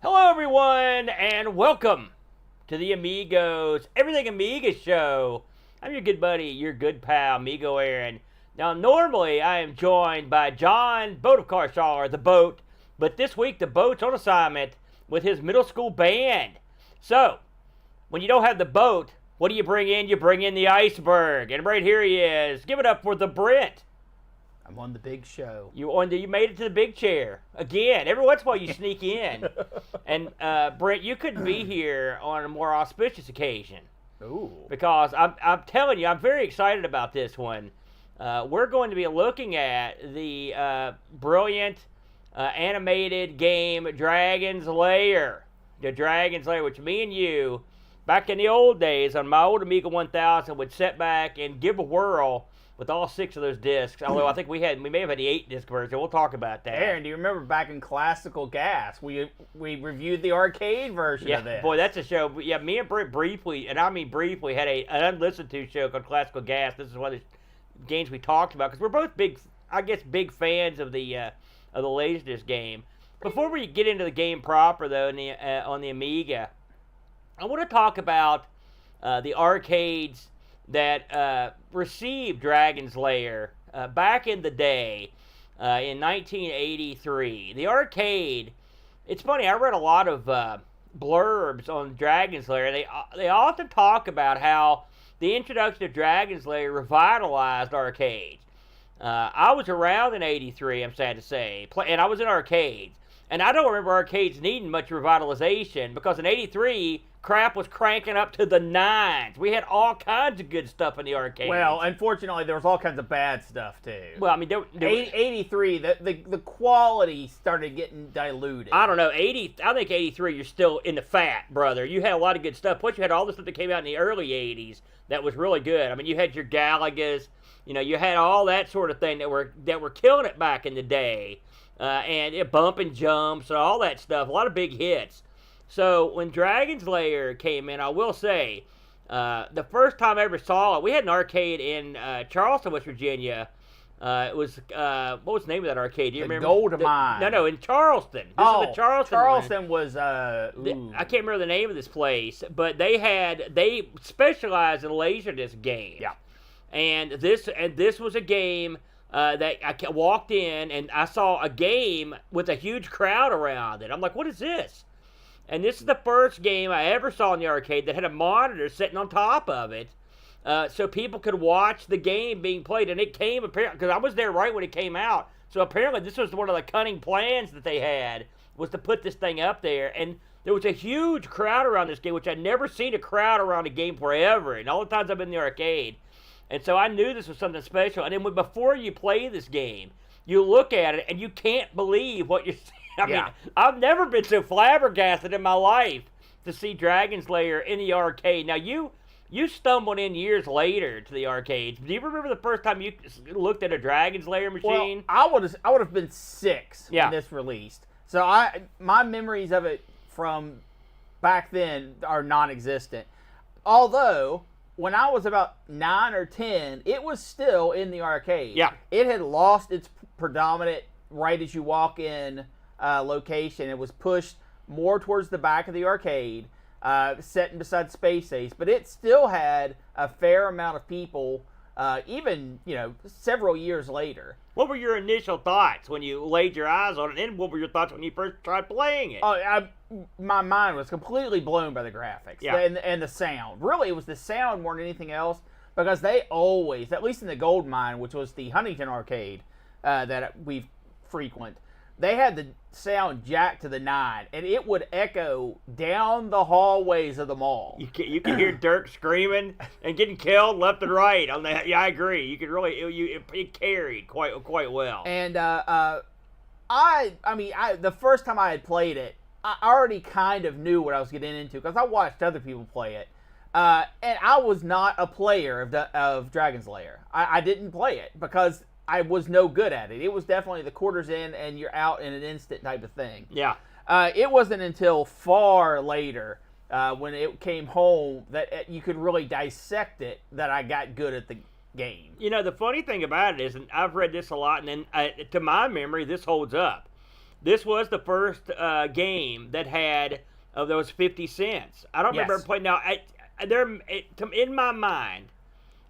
Hello, everyone, and welcome to the Amigos Everything Amiga show. I'm your good buddy, your good pal, Amigo Aaron. Now, normally I am joined by John Boat of Carshaller, the boat, but this week the boat's on assignment with his middle school band. So, when you don't have the boat, what do you bring in? You bring in the iceberg, and right here he is. Give it up for the Brent. I'm on the big show. You made it to the big chair again. Every once in a while you sneak in, and Brent, you couldn't be here on a more auspicious occasion. Ooh. Because I'm telling you, I'm very excited about this one. We're going to be looking at the brilliant animated game Dragon's Lair. The Dragon's Lair, which me and you, back in the old days on my old Amiga 1000, would sit back and give a whirl with all 6 of those discs. Although I think we may have had the 8-disc version. We'll talk about that. Aaron, do you remember back in Classical Gas, we reviewed the arcade version of this? Boy, that's a show. Yeah, me and Brent briefly, and I mean briefly, had an unlistened to show called Classical Gas. This is one of the games we talked about because we're both big fans of the Laserdisc game. Before we get into the game proper, though, on the Amiga, I want to talk about the arcades that received Dragon's Lair back in the day in 1983. The arcade, it's funny, I read a lot of blurbs on Dragon's Lair. They often talk about how the introduction of Dragon's Lair revitalized arcades. I was around in 83, I'm sad to say, and I was in arcades. And I don't remember arcades needing much revitalization because in 83, crap was cranking up to the 9s. We had all kinds of good stuff in the arcade. Well, unfortunately, there was all kinds of bad stuff, too. Well, I mean, 83, the quality started getting diluted. I don't know, I think 83, you're still in the fat, brother. You had a lot of good stuff. Plus, you had all the stuff that came out in the early 80s that was really good. I mean, you had your Galagas, you had all that sort of thing that were killing it back in the day. And bump and jumps and all that stuff, a lot of big hits. So when Dragon's Lair came in, I will say, the first time I ever saw it, we had an arcade in Charleston, West Virginia. It was, what was the name of that arcade? Do you remember? Gold Mine. No, in Charleston. This is the Charleston Charleston was, I can't remember the name of this place, but they specialized in Laserdisc games. Yeah. And this was a game that I walked in and I saw a game with a huge crowd around it. I'm like, what is this? And this is the first game I ever saw in the arcade that had a monitor sitting on top of it, so people could watch the game being played. And it came apparently because I was there right when it came out. So apparently this was one of the cunning plans that they had, was to put this thing up there. And there was a huge crowd around this game, which I'd never seen a crowd around a game forever. And all the times I've been in the arcade. And so I knew this was something special. And then before you play this game, you look at it and you can't believe what you're seeing. I mean, I've never been so flabbergasted in my life to see Dragon's Lair in the arcade. Now, you stumbled in years later to the arcades. Do you remember the first time you looked at a Dragon's Lair machine? Well, I would have been 6 when this released. So my memories of it from back then are non-existent. Although, when I was about 9 or 10, it was still in the arcade. Yeah. It had lost its predominant right as you walk in location. It was pushed more towards the back of the arcade, sitting beside Space Ace, but it still had a fair amount of people, even several years later. What were your initial thoughts when you laid your eyes on it, and what were your thoughts when you first tried playing it? Oh, my mind was completely blown by the graphics and the sound. Really, it was the sound more than anything else, because they always, at least in the Gold Mine, which was the Huntington arcade that we frequent, they had the sound jacked to the 9, and it would echo down the hallways of the mall. You could hear Dirk screaming and getting killed left and right on that. Yeah, I agree. You could really it carried quite well. And the first time I had played it, I already kind of knew what I was getting into because I watched other people play it. And I was not a player of Dragon's Lair. I didn't play it because I was no good at it. It was definitely the quarters in and you're out in an instant type of thing. Yeah. It wasn't until far later when it came home that you could really dissect it that I got good at the game. You know, the funny thing about it is, and I've read this a lot, and then to my memory, this holds up. This was the first game that had of those 50 cents. I don't remember playing. Now, in my mind,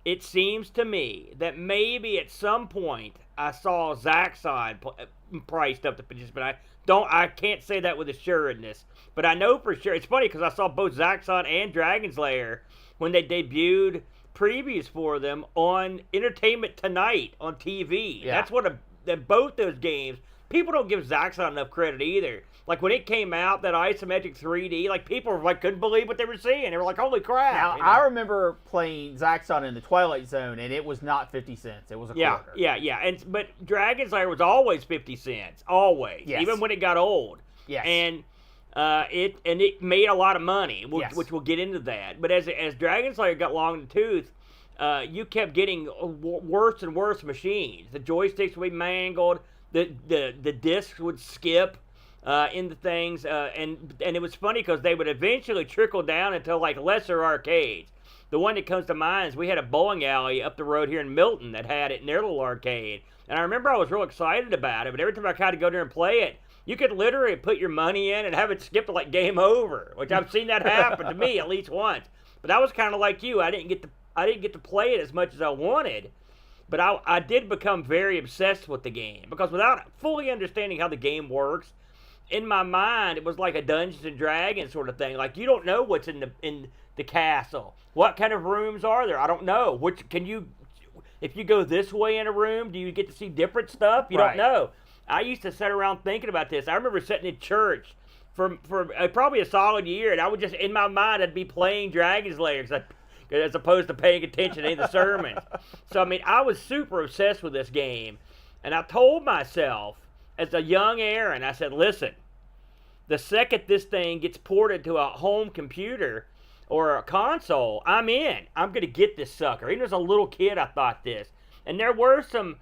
it seems to me that maybe at some point I saw Zaxxon priced up the position, but I can't say that with assuredness. But I know for sure. It's funny because I saw both Zaxxon and Dragon's Lair when they debuted previews for them on Entertainment Tonight on TV. Yeah. That's what both those games. People don't give Zaxxon enough credit either. Like when it came out, that isometric 3D, like people couldn't believe what they were seeing. They were like, "Holy crap!" Now, you know? I remember playing Zaxxon in the Twilight Zone, and it was not 50 cents. It was a quarter. Yeah. But Dragon's Lair was always 50 cents, always, even when it got old. Yes. And it made a lot of money, which we'll get into that. But as Dragon's Lair got long in the tooth, you kept getting worse and worse machines. The joysticks would be mangled. The discs would skip into things, and it was funny because they would eventually trickle down into like lesser arcades. The one that comes to mind is we had a bowling alley up the road here in Milton that had it in their little arcade, and I remember I was real excited about it. But every time I tried to go there and play it, you could literally put your money in and have it skip to like game over, which I've seen that happen to me at least once. But I was kind of like you. I didn't get to play it as much as I wanted. But I did become very obsessed with the game because without fully understanding how the game works, in my mind it was like a Dungeons and Dragons sort of thing. Like you don't know what's in the castle. What kind of rooms are there? I don't know. If you go this way in a room, do you get to see different stuff? You don't know. I used to sit around thinking about this. I remember sitting in church for probably a solid year, and I would just in my mind I'd be playing Dragon's Lair as opposed to paying attention to any of the sermons. So, I mean, I was super obsessed with this game. And I told myself, as a young Aaron, I said, listen, the second this thing gets ported to a home computer or a console, I'm in. I'm going to get this sucker. Even as a little kid, I thought this. And there were some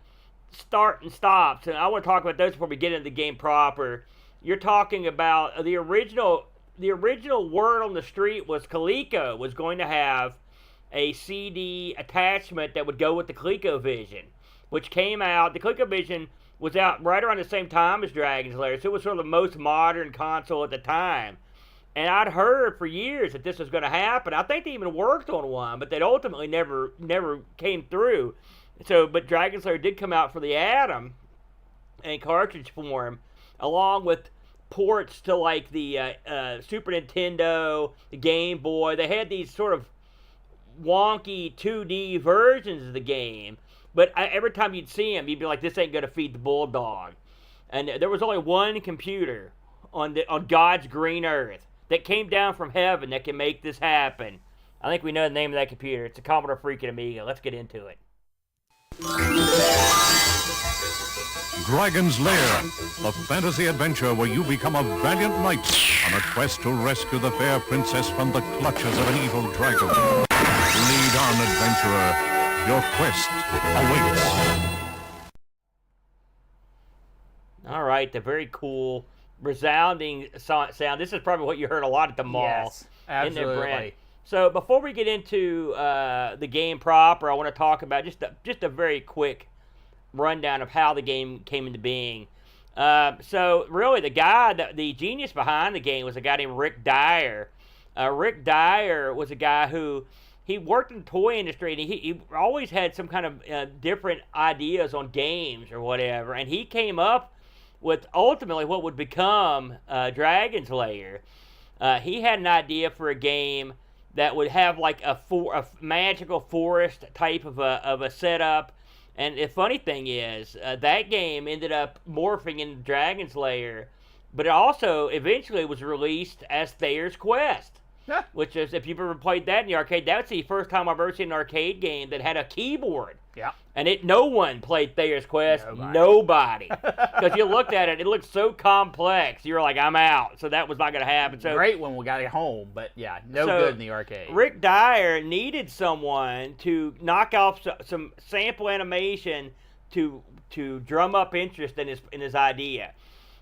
start and stops, and I want to talk about those before we get into the game proper. You're talking about the original word on the street was Coleco was going to have a CD attachment that would go with the ColecoVision, which came out. The ColecoVision was out right around the same time as Dragon's Lair, so it was sort of the most modern console at the time. And I'd heard for years that this was going to happen. I think they even worked on one, but they ultimately never came through. So, but Dragon's Lair did come out for the Atom in cartridge form, along with ports to like the Super Nintendo, the Game Boy. They had these sort of wonky 2D versions of the game, but every time you'd see them, you'd be like, this ain't going to feed the bulldog. And there was only one computer on God's green earth that came down from heaven that can make this happen. I think we know the name of that computer. It's a Commodore freaking Amiga. Let's get into it. Dragon's Lair, a fantasy adventure where you become a valiant knight on a quest to rescue the fair princess from the clutches of an evil dragon. Lead on, adventurer. Your quest awaits. All right, the very cool, resounding sound. This is probably what you heard a lot at the mall. Yes, absolutely. So before we get into the game proper, I want to talk about just a very quick rundown of how the game came into being. So really, the genius behind the game was a guy named Rick Dyer. Rick Dyer was a guy who he worked in the toy industry, and he always had some kind of different ideas on games or whatever. And he came up with ultimately what would become Dragon's Lair. He had an idea for a game that would have like a magical forest type of a setup. And the funny thing is, that game ended up morphing into Dragon's Lair, but it also eventually was released as Thayer's Quest. Yeah. Which is, if you've ever played that in the arcade, that's the first time I've ever seen an arcade game that had a keyboard. Yeah. And no one played Thayer's Quest. Nobody. Because you looked at it, it looked so complex. You were like, I'm out. So that was not going to happen. So great when we got it home, but yeah, good in the arcade. Rick Dyer needed someone to knock off some sample animation to drum up interest in his idea.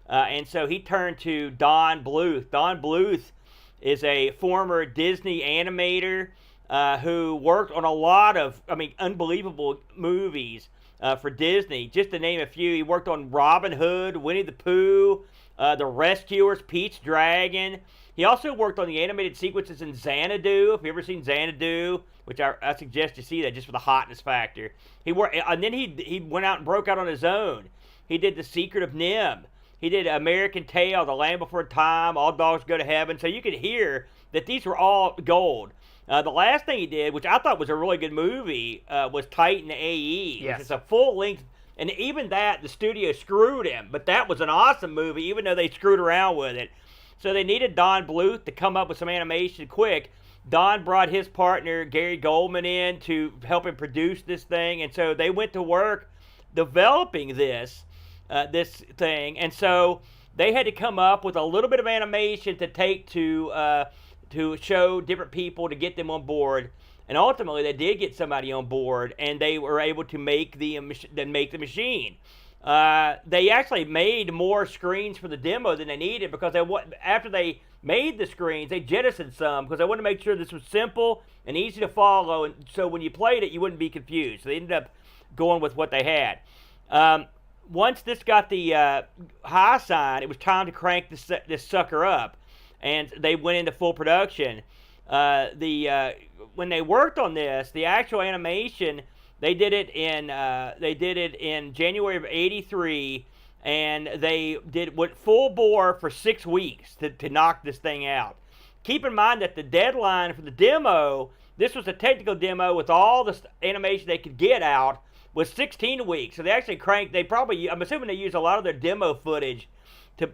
And so he turned to Don Bluth. Don Bluth is a former Disney animator who worked on a lot of, unbelievable movies for Disney. Just to name a few, he worked on Robin Hood, Winnie the Pooh, The Rescuers, Pete's Dragon. He also worked on the animated sequences in Xanadu. If you've ever seen Xanadu, which I suggest you see that just for the hotness factor. And then he went out and broke out on his own. He did The Secret of Nim. He did American Tail, The Land Before Time, All Dogs Go to Heaven. So you could hear that these were all gold. The last thing he did, which I thought was a really good movie, was Titan AE. Yes. It's a full-length, and even that, the studio screwed him. But that was an awesome movie, even though they screwed around with it. So they needed Don Bluth to come up with some animation quick. Don brought his partner, Gary Goldman, in to help him produce this thing. And so they went to work developing this thing. And so they had to come up with a little bit of animation to take to show different people to get them on board. And ultimately, they did get somebody on board, and they were able to make the machine. They actually made more screens for the demo than they needed because after they made the screens, they jettisoned some because they wanted to make sure this was simple and easy to follow, and so when you played it, you wouldn't be confused. So they ended up going with what they had. Once this got the high sign, it was time to crank this sucker up, and they went into full production. When they worked on this, the actual animation, they did it in January of '83, and they went full bore for 6 weeks to knock this thing out. Keep in mind that the deadline for the demo, this was a technical demo with all the animation they could get out, was 16 weeks. So they actually I'm assuming they used a lot of their demo footage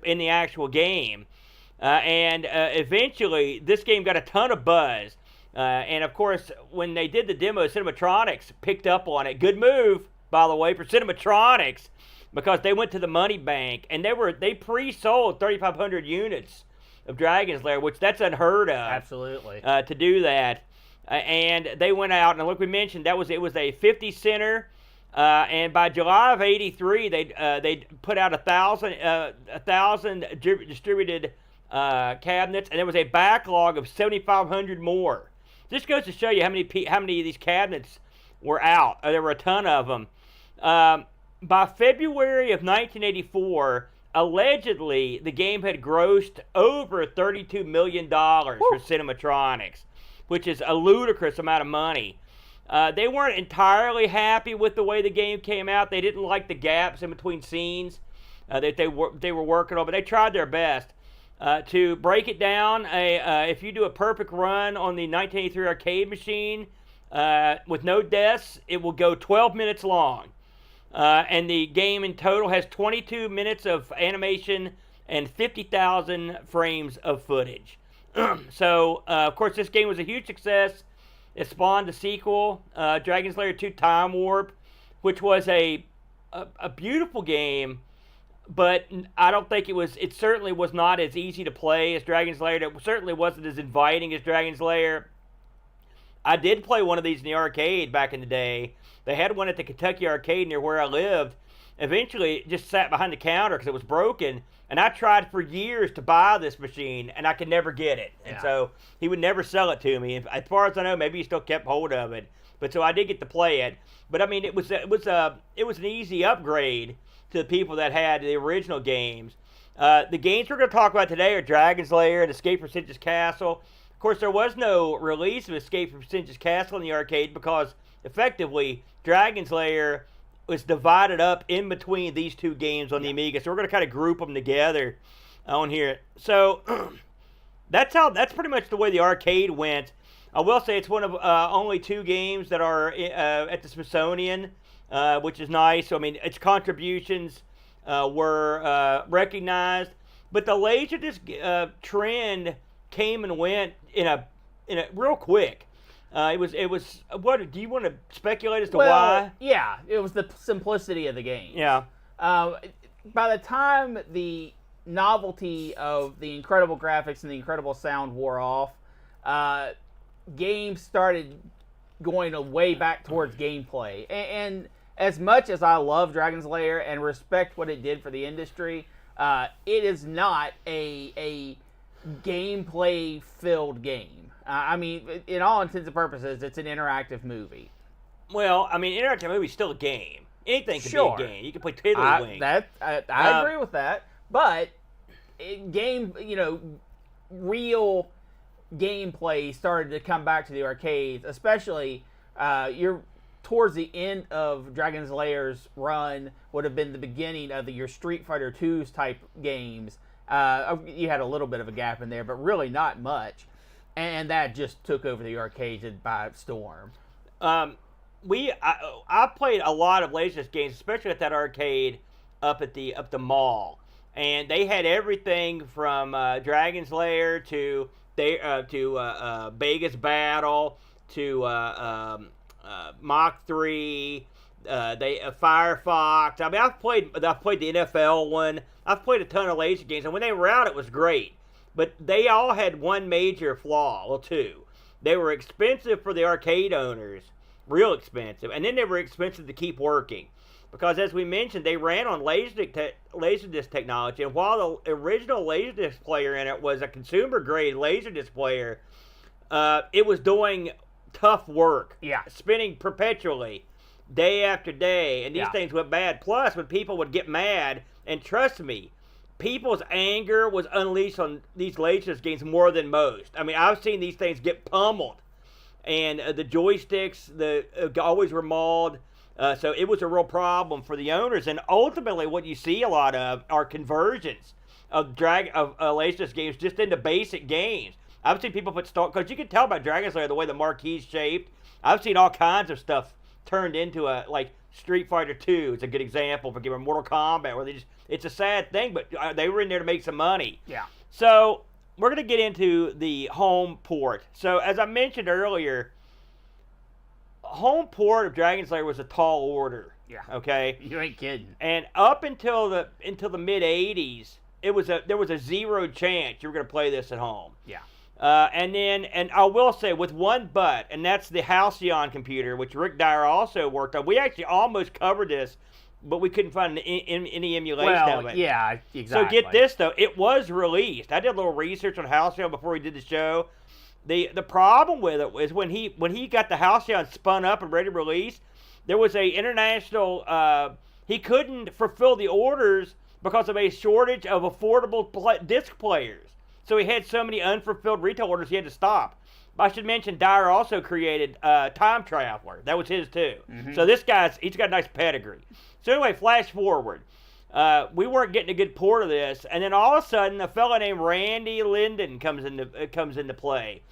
in the actual game. And eventually, this game got a ton of buzz. And of course, when they did the demo, Cinematronics picked up on it. Good move, by the way, for Cinematronics, because they went to the money bank and they pre-sold 3,500 units of Dragon's Lair, which that's unheard of. Absolutely. To do that, and they went out, and like we mentioned, it was a 50 center. And by July of '83, they put out 1,000 distributed cabinets, and there was a backlog of 7,500 more. This goes to show you how many of these cabinets were out. There were a ton of them. By February of 1984, allegedly, the game had grossed over $32 million for Cinematronics, which is a ludicrous amount of money. They weren't entirely happy with the way the game came out. They didn't like the gaps in between scenes that they were working on, but they tried their best. To break it down, if you do a perfect run on the 1983 arcade machine with no deaths, it will go 12 minutes long. And the game in total has 22 minutes of animation and 50,000 frames of footage. So, of course, this game was a huge success. It spawned the sequel, Dragon's Lair 2 Time Warp, which was a beautiful game, but I don't think it certainly was not as easy to play as Dragon's Lair. It certainly wasn't as inviting as Dragon's Lair. I did play one of these in the arcade back in the day. They had one at the Kentucky Arcade near where I lived. Eventually, it just sat behind the counter because it was broken. And I tried for years to buy this machine, and I could never get it. And so he would never sell it to me. As far as I know, maybe he still kept hold of it. But so I did get to play it. But I mean, it was an easy upgrade to the people that had the original games. The games we're going to talk about today are Dragon's Lair and Escape from Singe's Castle. Of course, there was no release of Escape from Singe's Castle in the arcade because, effectively, Dragon's Lair was divided up in between these two games on the Amiga. So we're going to kind of group them together on here. So that's pretty much the way the arcade went. I will say it's one of only two games that are at the Smithsonian, which is nice. So, I mean, its contributions were recognized. But the Laserdisc trend came and went in a real quick. It was. What do you want to speculate as to why? Yeah, it was the simplicity of the game. Yeah. By the time the novelty of the incredible graphics and the incredible sound wore off, games started going way back towards gameplay. And as much as I love Dragon's Lair and respect what it did for the industry, it is not a gameplay-filled game. I mean, in all intents and purposes, it's an interactive movie. Well, I mean, interactive movie is still a game. Anything can be a game. You can play Tiddlywink. I agree with that. But real gameplay started to come back to the arcades, especially you're towards the end of Dragon's Lair's run would have been the beginning of your Street Fighter 2's type games. You had a little bit of a gap in there, but really not much. And that just took over the arcades by storm. I played a lot of Laserdisc games, especially at that arcade up the mall, and they had everything from Dragon's Lair to Vegas Battle to Mach 3. Firefox. I mean, I've played the NFL one. I've played a ton of laser games, and when they were out, it was great. But they all had one major flaw, well, two. They were expensive for the arcade owners, real expensive, and then they were expensive to keep working. Because as we mentioned, they ran on Laserdisc technology, and while the original Laserdisc player in it was a consumer-grade Laserdisc player, it was doing tough work. Yeah. Spinning perpetually, day after day, and these things went bad. Plus, when people would get mad, and trust me, people's anger was unleashed on these Laserdisc games more than most. I mean, I've seen these things get pummeled, and the joysticks always were mauled. So it was a real problem for the owners. And ultimately, what you see a lot of are conversions of Laserdisc games just into basic games. I've seen people put because you can tell by Dragon's Lair the way the marquee's shaped. I've seen all kinds of stuff turned into like Street Fighter 2. It's a good example for giving Mortal Kombat, where it's a sad thing, but they were in there to make some money. Yeah. So we're going to get into the home port. So as I mentioned earlier, home port of Dragon's Lair was a tall order. Yeah. Okay. You ain't kidding. And up until the mid '80s, there was a zero chance you were going to play this at home. Yeah. And I will say with one but, and that's the Halcyon computer, which Rick Dyer also worked on. We actually almost covered this, but we couldn't find any emulation of it. Yeah, exactly. So get this though, it was released. I did a little research on Halcyon before we did the show. The problem with it was when he got the Halcyon spun up and ready to release, there was a international he couldn't fulfill the orders because of a shortage of affordable disc players. So he had so many unfulfilled retail orders he had to stop. I should mention Dyer also created Time Traveler. That was his too. Mm-hmm. So this he's got a nice pedigree. So anyway, flash forward. We weren't getting a good port of this, and then all of a sudden a fellow named Randy Linden comes into play.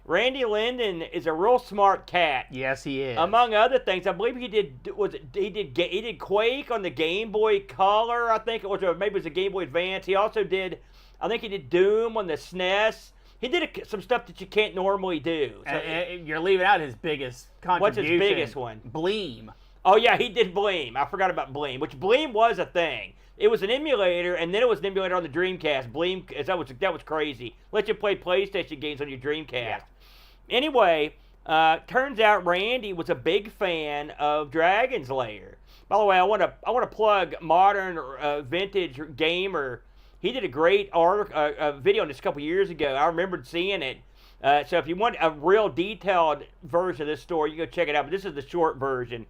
Randy Linden is a real smart cat. Yes, he is. Among other things, I believe he did Quake on the Game Boy Color. I think it was, or maybe it was a Game Boy Advance. He also did, I think he did Doom on the SNES. He did some stuff that you can't normally do. So, you're leaving out his biggest contribution. What's his biggest one? Bleem. Oh yeah, he did Bleem. I forgot about Bleem, which Bleem was a thing. It was an emulator, and then it was an emulator on the Dreamcast. Bleem, that was crazy. Let you play PlayStation games on your Dreamcast. Yeah. Anyway, turns out Randy was a big fan of Dragon's Lair. By the way, I want to plug Modern Vintage Gamer. He did a great video on this a couple years ago. I remembered seeing it. So if you want a real detailed version of this story, you go check it out. But this is the short version.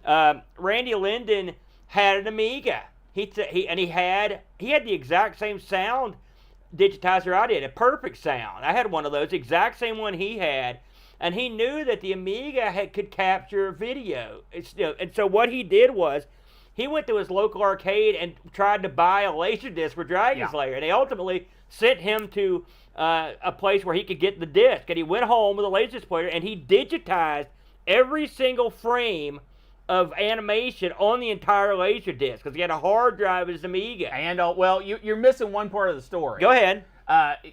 Randy Linden had an Amiga. He had the exact same sound digitizer I did, a perfect sound. I had one of those, exact same one he had, and he knew that the Amiga could capture video. And so what he did was, he went to his local arcade and tried to buy a Laserdisc for Dragon's Lair, and they ultimately sent him to a place where he could get the disc. And he went home with a Laserdisc player, and he digitized every single frame of animation on the entire Laserdisc, because he had a hard drive of his Amiga. And, well, you're missing one part of the story. Go ahead.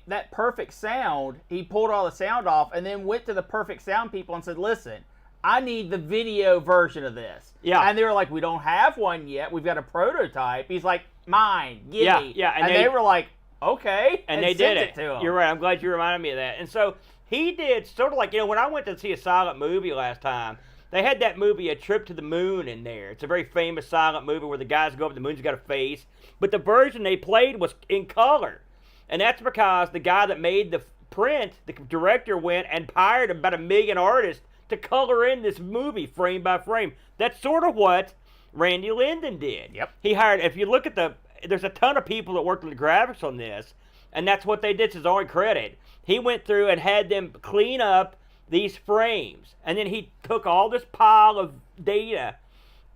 That perfect sound, he pulled all the sound off and then went to the perfect sound people and said, listen, I need the video version of this. Yeah. And they were like, we don't have one yet. We've got a prototype. He's like, mine, give me. Yeah. And they were like, okay. And they did it. To him. You're right. I'm glad you reminded me of that. And so he did sort of like, when I went to see a silent movie last time, They had that movie, A Trip to the Moon, in there. It's a very famous silent movie where the guys go up, the moon's got a face. But the version they played was in color. And that's because the guy that made the print, the director, went and hired about 1 million artists to color in this movie frame by frame. That's sort of what Randy Linden did. Yep. He hired, if you look at there's a ton of people that worked on the graphics on this, and that's what they did. It's his own credit. He went through and had them clean up these frames, and then he took all this pile of data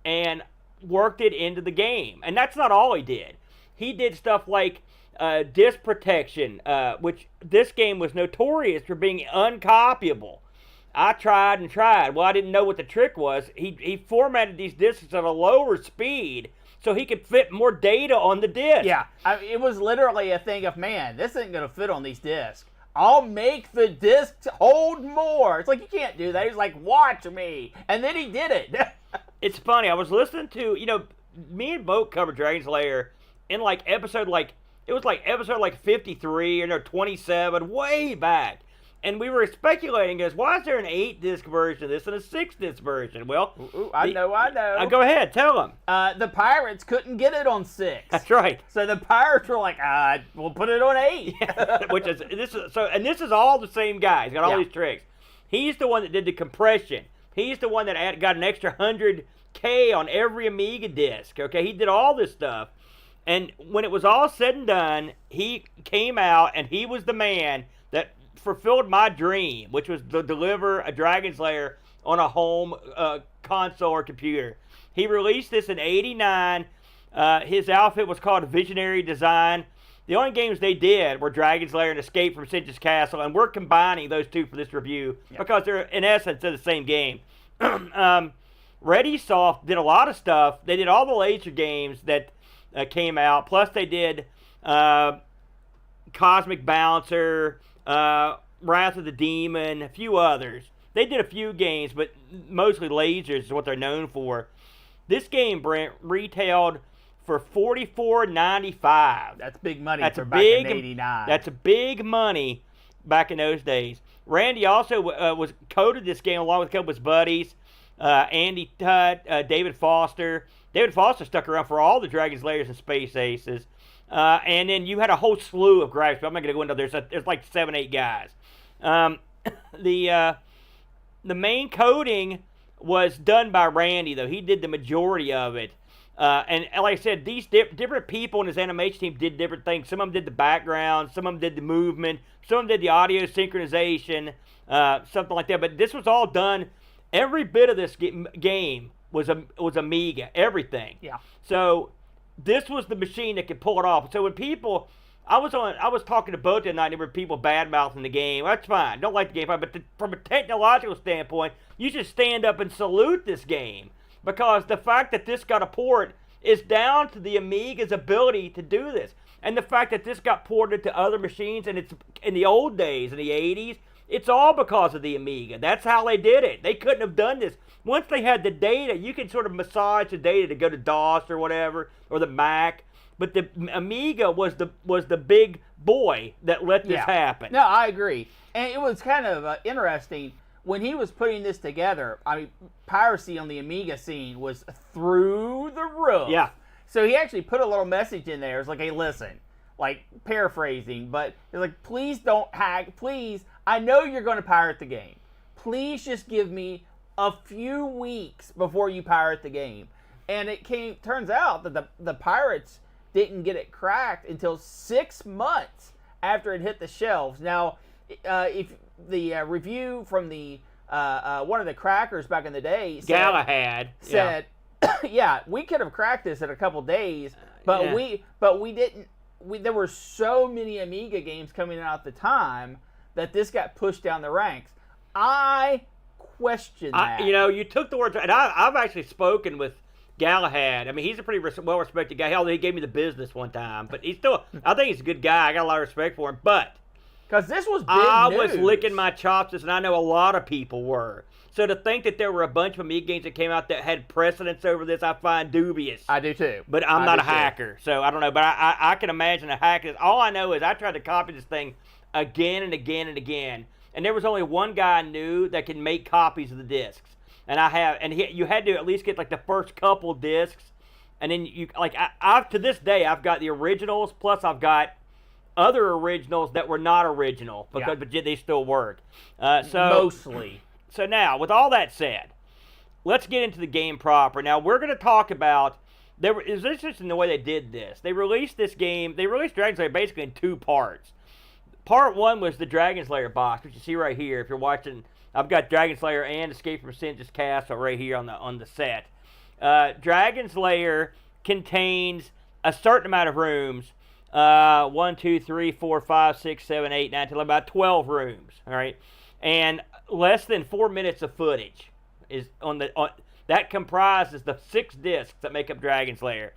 and worked it into the game. And that's not all he did. He did stuff like disk protection, which this game was notorious for being uncopyable. I tried and tried. Well, I didn't know what the trick was. He formatted these disks at a lower speed so he could fit more data on the disk. Yeah, it was literally a thing of, man, this isn't going to fit on these disks. I'll make the discs hold more. It's like, you can't do that. He's like, watch me. And then he did it. It's funny. I was listening to, me and Boat covered Dragon's Lair in episode 53 or 27, way back. And we were speculating as, why is there an 8-disc version of this and a 6-disc version? Well, I know. Go ahead, tell them. The pirates couldn't get it on 6. That's right. So the pirates were like, we'll put it on 8. This is all the same guy. He's got all these tricks. He's the one that did the compression. He's the one that got an extra 100K on every Amiga disc. Okay, he did all this stuff. And when it was all said and done, he came out and he was the man that fulfilled my dream, which was to deliver a Dragon's Lair on a home console or computer. He released this in '89. His outfit was called Visionary Design. The only games they did were Dragon's Lair and Escape from Singe's Castle, and we're combining those two for this review because they're, in essence, they're the same game. ReadySoft did a lot of stuff. They did all the laser games that came out, plus they did Cosmic Bouncer, Wrath of the Demon, a few others. They did a few games, but mostly lasers is what they're known for. This game, Brent, retailed for $44.95. That's big money back in '89. That's big money back in those days. Randy also was coded this game along with a couple of his buddies, Andy Tutt, David Foster. David Foster stuck around for all the Dragon's Lairs and Space Aces. And then you had a whole slew of graphics, but I'm not going to go into there's like 7, 8 guys. The main coding was done by Randy, though. He did the majority of it. And like I said, these different people in his animation team did different things. Some of them did the background, some of them did the movement, some of them did the audio synchronization, something like that. But this was all done. Every bit of this game was Amiga, everything. Yeah. So this was the machine that could pull it off. So when people, I was talking to both that night, and there were people bad-mouthing the game. That's fine. Don't like the game, but from a technological standpoint, you should stand up and salute this game, because the fact that this got a port is down to the Amiga's ability to do this. And the fact that this got ported to other machines, and it's in the old days, in the 80s, it's all because of the Amiga. That's how they did it. They couldn't have done this. Once they had the data, you could sort of massage the data to go to DOS or whatever, or the Mac. But the Amiga was the big boy that let this happen. No, I agree. And it was kind of interesting. When he was putting this together, I mean, piracy on the Amiga scene was through the roof. Yeah. So he actually put a little message in there. It's like, hey, listen, like paraphrasing, but it's like, please don't hack. Please, I know you're going to pirate the game. Please just give me a few weeks before you pirate the game. And turns out that the pirates didn't get it cracked until 6 months after it hit the shelves. Now, if the review from the one of the crackers back in the day Galahad said, yeah, we could have cracked this in a couple days, but we didn't. There were so many Amiga games coming out at the time that this got pushed down the ranks. I question that. You took the words, and I've actually spoken with Galahad. I mean, he's a pretty well-respected guy. Although he gave me the business one time, but I think he's a good guy. I got a lot of respect for him, but because this was big I news. was licking my chops, and I know a lot of people were. So to think that there were a bunch of Amiga games that came out that had precedence over this, I find dubious. I do too. But I'm not a hacker, so I don't know. But I can imagine a hacker. All I know is I tried to copy this thing again and again and again, and there was only one guy I knew that could make copies of the discs. and you had to at least get like the first couple discs, and then I've to this day I've got the originals, plus I've got other originals that were not original but they still work. Mostly. So now, with all that said, let's get into the game proper. Now we're going to talk about. It's interesting the way they did this. They released this game. They released Dragon's Lair basically in 2 parts. Part 1 was the Dragon's Lair box, which you see right here. If you're watching, I've got Dragon's Lair and Escape from Singe's Castle right here on the set. Dragon's Lair contains a certain amount of rooms. 1, 2, 3, 4, 5, 6, 7, 8, 9, 10, about 12 rooms. All right, and less than 4 minutes of footage is that comprises the 6 discs that make up Dragon's Lair.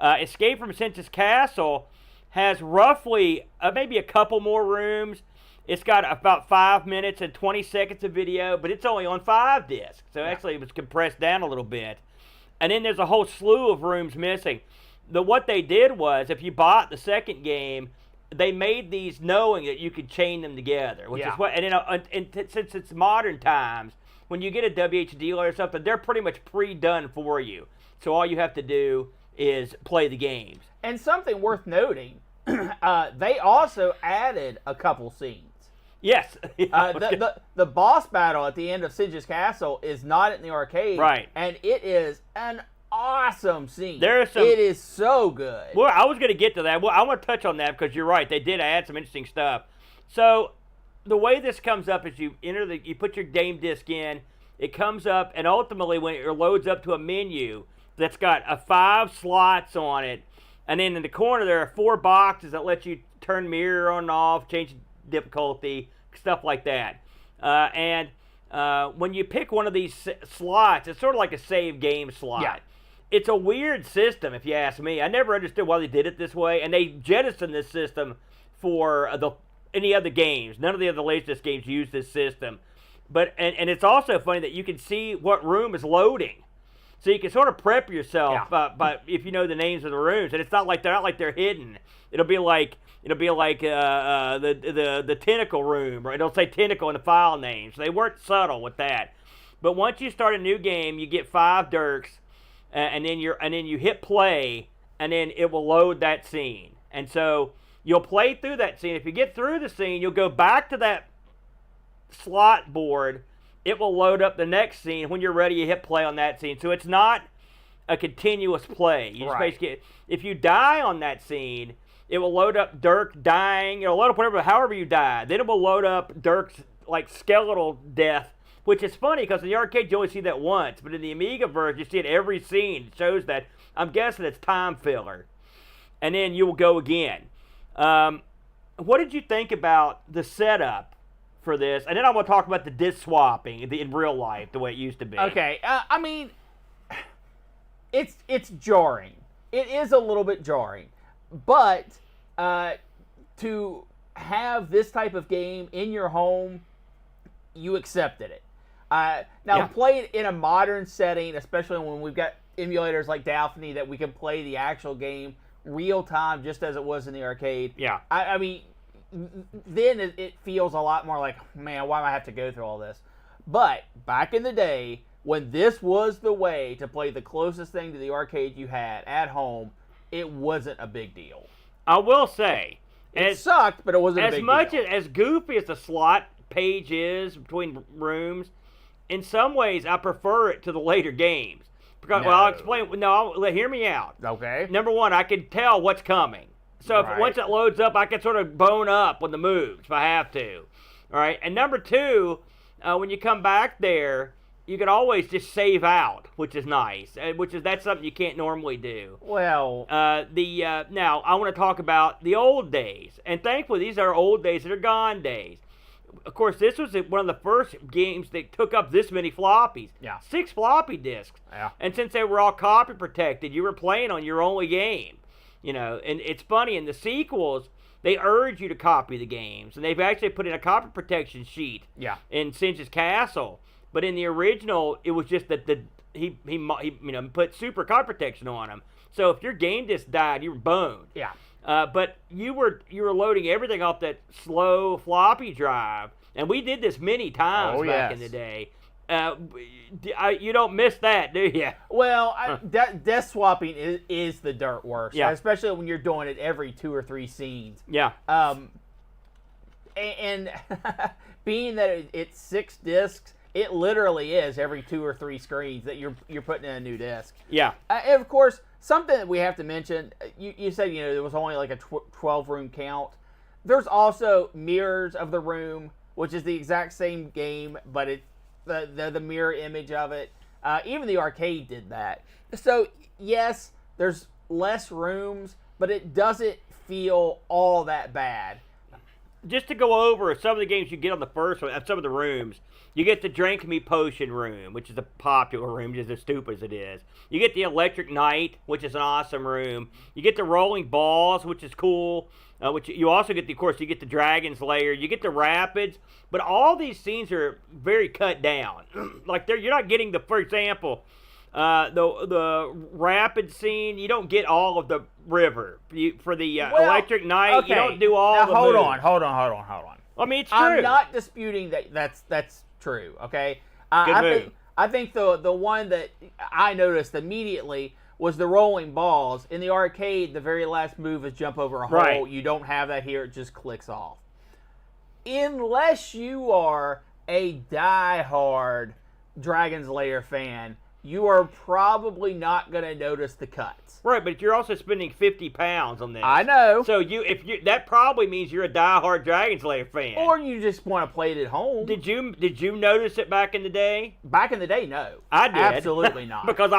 Escape from Singe's Castle has roughly maybe a couple more rooms. It's got about 5 minutes and 20 seconds of video, but it's only on 5 discs. So actually it was compressed down a little bit. And then there's a whole slew of rooms missing. What they did was, if you bought the second game, they made these knowing that you could chain them together. Which is what, and since it's modern times, when you get a WHD or something, they're pretty much pre-done for you. So all you have to do is play the games. And something worth noting, they also added a couple scenes. Yes. The boss battle at the end of Singe's Castle is not in the arcade. Right. And it is an awesome scene. It is so good. Well, I was going to get to that. Well, I want to touch on that because you're right. They did add some interesting stuff. So the way this comes up is you put your game disc in, it comes up, and ultimately when it loads up to a menu that's got 5 slots on it, and then in the corner there are 4 boxes that let you turn mirror on and off, change difficulty, stuff like that. And when you pick one of these slots, it's sort of like a save game slot. Yeah. It's a weird system, if you ask me. I never understood why they did it this way, and they jettisoned this system for any other games. None of the other Laserdisc games use this system. But and it's also funny that you can see what room is loading, so you can sort of prep yourself. But if you know the names of the rooms, and it's not like they're hidden. It'll be like the tentacle room, or it'll say tentacle in the file name. So they weren't subtle with that. But once you start a new game, you get 5 dirks, and then you hit play, and then it will load that scene. And so you'll play through that scene. If you get through the scene, you'll go back to that slot board. It will load up the next scene. When you're ready, you hit play on that scene. So it's not a continuous play. You just basically, if you die on that scene, it will load up Dirk dying. It'll load up however you die. Then it will load up Dirk's like skeletal death, which is funny because in the arcade you only see that once, but in the Amiga version you see it every scene. It shows that. I'm guessing it's time filler. And then you will go again. What did you think about the setup for this? And then I'm going to talk about the disc swapping in real life, the way it used to be. Okay, I mean, it's jarring. It is a little bit jarring. But to have this type of game in your home, you accepted it. Play it in a modern setting, especially when we've got emulators like Daphne that we can play the actual game real time just as it was in the arcade. Yeah. I mean, then it feels a lot more like, man, why do I have to go through all this? But back in the day, when this was the way to play the closest thing to the arcade you had at home, it wasn't a big deal. I will say, it sucked, but it wasn't a big deal. As goofy as the slot page is between rooms, in some ways I prefer it to the later games. Because, I'll explain. Hear me out. Okay. Number one, I can tell what's coming. So once it loads up, I can sort of bone up with the moves if I have to. All right. And number two, when you come back there, you can always just save out, which is nice. That's something you can't normally do. Well, now I want to talk about the old days, and thankfully these are old days that are gone days. Of course, this was one of the first games that took up this many floppies. Yeah. 6 floppy disks. Yeah. And since they were all copy protected, you were playing on your only game. And it's funny, in the sequels, they urge you to copy the games, and they've actually put in a copy protection sheet in Singe's Castle. But in the original, it was just that he put super copy protection on them. So if your game disc died, you were boned. Yeah. But you were loading everything off that slow floppy drive, and we did this many times back in the day. You don't miss that, do you? Well, desk swapping is the dirt worst. Yeah. Especially when you're doing it every 2 or 3 scenes. Yeah. And being that it's 6 discs, it literally is every 2 or 3 screens that you're putting in a new disc. Yeah. And of course, something that we have to mention, you said, there was only like a 12-room count. There's also mirrors of the room, which is the exact same game, but it's the mirror image of it. Even the arcade did that. So, yes, there's less rooms, but it doesn't feel all that bad. Just to go over some of the games you get on the first one, some of the rooms, you get the Drink Me Potion room, which is a popular room, just as stupid as it is. You get the Electric Knight, which is an awesome room. You get the Rolling Balls, which is cool. Which you also get, of course, you get the Dragon's Lair. You get the Rapids. But all these scenes are very cut down. Like, you're not getting for example, the Rapid scene, you don't get all of the river. For the Electric Knight, okay. You don't do all now, the hold moves. on. I mean, it's true. I'm not disputing that's true, okay? I think the one that I noticed immediately was the Rolling Balls. In the arcade, the very last move is jump over a hole. Right. You don't have that here. It just clicks off. Unless you are a die-hard Dragon's Lair fan, you are probably not going to notice the cuts. Right, but you're also spending 50 pounds on this. I know. So that probably means you're a die-hard Dragon's Lair fan. Or you just want to play it at home. Did you notice it back in the day? Back in the day, no. I did. Absolutely not. Because